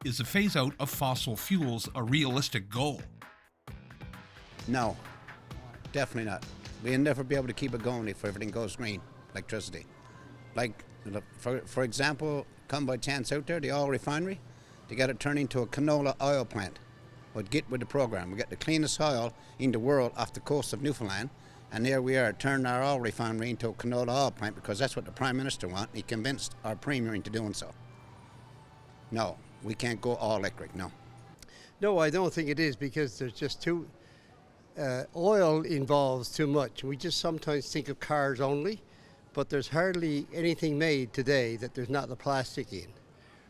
Is a phase out of fossil fuels a realistic goal? No, definitely not. We'll never be able to keep it going if everything goes green, electricity. Like, for example, come by chance out there, the oil refinery, they got it turned into a canola oil plant. But get with the program. We got the cleanest oil in the world off the coast of Newfoundland, and there we are, turning our oil refinery into a canola oil plant because that's what the Prime Minister wants. He convinced our Premier into doing so. No, we can't go all electric, no. No, I don't think it is because there's just oil involves too much. We just sometimes think of cars only, but there's hardly anything made today that there's not the plastic in.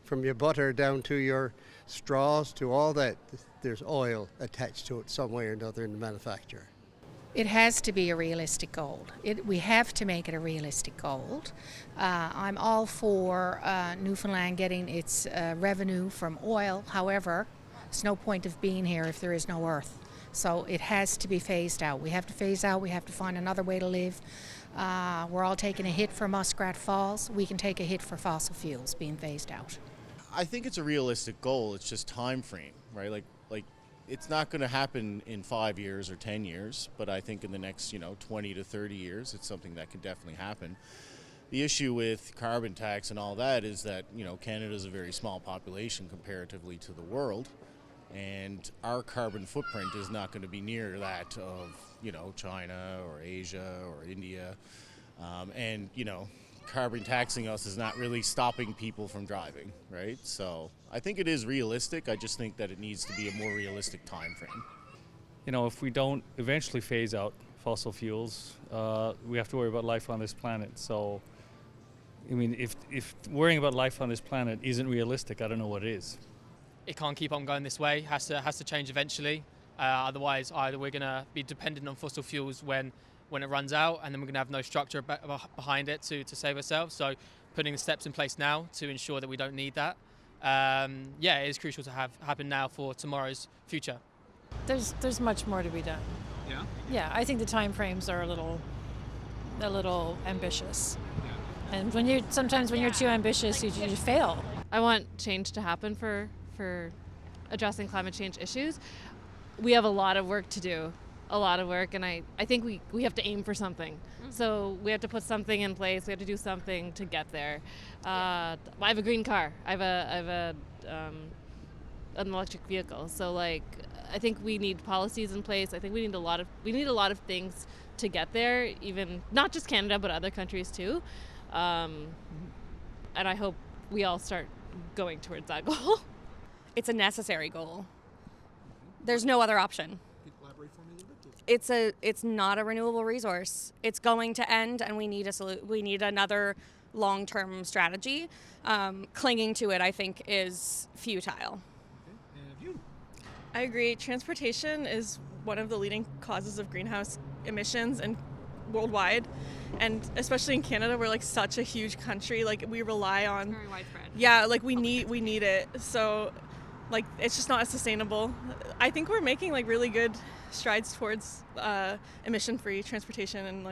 From your butter down to your straws to all that, there's oil attached to it some way or another in the manufacture. It has to be a realistic goal. We have to make it a realistic goal. I'm all for Newfoundland getting its revenue from oil. However, there's no point of being here if there is no earth. So it has to be phased out. We have to phase out. We have to find another way to live. We're all taking a hit for Muskrat Falls. We can take a hit for fossil fuels being phased out. I think it's a realistic goal. It's just time frame, right? Like it's not going to happen in 5 years or 10 years, but I think in the next, 20 to 30 years, it's something that can definitely happen. The issue with carbon tax and all that is that, Canada is a very small population comparatively to the world, and our carbon footprint is not going to be near that of, China or Asia or India. And carbon taxing us is not really stopping people from driving, right? So I think it is realistic. I just think that it needs to be a more realistic time frame. If we don't eventually phase out fossil fuels, we have to worry about life on this planet. So, if worrying about life on this planet isn't realistic, I don't know what is. It can't keep on going this way. Has to change eventually. Otherwise, either we're going to be dependent on fossil fuels when it runs out, and then we're going to have no structure behind it to save ourselves. So putting the steps in place now to ensure that we don't need that, it is crucial to have happen now for tomorrow's future. There's much more to be done. Yeah? Yeah, I think the time frames are a little ambitious. Yeah. And when you're too ambitious, you fail. I want change to happen for addressing climate change issues. We have a lot of work to do. A lot of work, and I think we have to aim for something. Mm-hmm. So we have to put something in place. We have to do something to get there. I have a green car. I have an electric vehicle. So I think we need policies in place. I think we need a lot of things to get there. Even not just Canada, but other countries too. And I hope we all start going towards that goal. It's a necessary goal. There's no other option. It's not a renewable resource. It's going to end, and we need another long-term strategy. Clinging to it, I think, is futile. I agree. Transportation is one of the leading causes of greenhouse emissions and worldwide, and especially in Canada, we're such a huge country. We rely on. It's very widespread. Yeah, we need it. So, it's just not sustainable. I think we're making really good strides towards emission-free transportation, and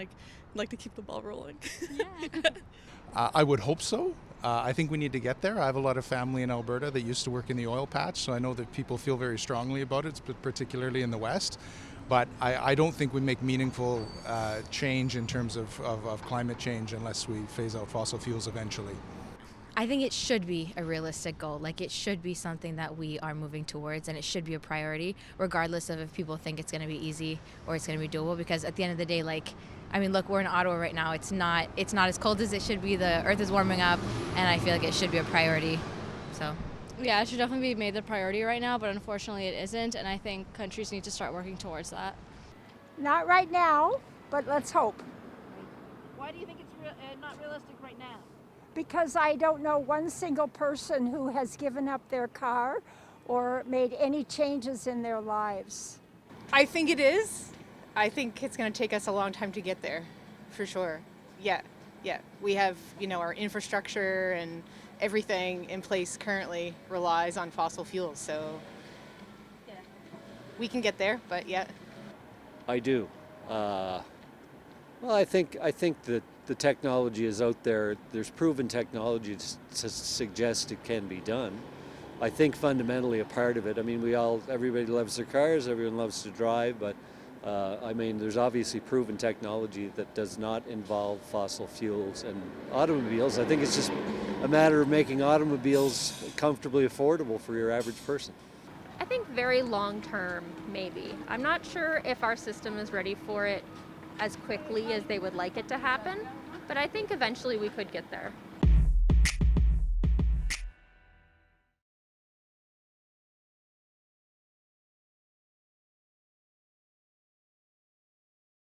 like to keep the ball rolling. Yeah. I would hope so. I think we need to get there. I have a lot of family in Alberta that used to work in the oil patch, so I know that people feel very strongly about it, particularly in the West. But I don't think we make meaningful change in terms of climate change unless we phase out fossil fuels eventually. I think it should be a realistic goal. It should be something that we are moving towards, and it should be a priority, regardless of if people think it's going to be easy or it's going to be doable. Because at the end of the day, look, we're in Ottawa right now. It's not as cold as it should be. The earth is warming up, and I feel like it should be a priority. So. Yeah, it should definitely be made the priority right now, but unfortunately it isn't, and I think countries need to start working towards that. Not right now, but let's hope. Why do you think it's not realistic right now? Because I don't know one single person who has given up their car or made any changes in their lives. I think it is. I think it's going to take us a long time to get there, for sure. Yeah. We have, our infrastructure and everything in place currently relies on fossil fuels, so we can get there, but yeah. I do. Well, I think that the technology is out there. There's proven technology to suggest it can be done. I think fundamentally a part of it. I mean, everybody loves their cars, everyone loves to drive, but I mean, there's obviously proven technology that does not involve fossil fuels and automobiles. I think it's just a matter of making automobiles comfortably affordable for your average person. I think very long term, maybe. I'm not sure if our system is ready for it as quickly as they would like it to happen, but I think eventually we could get there.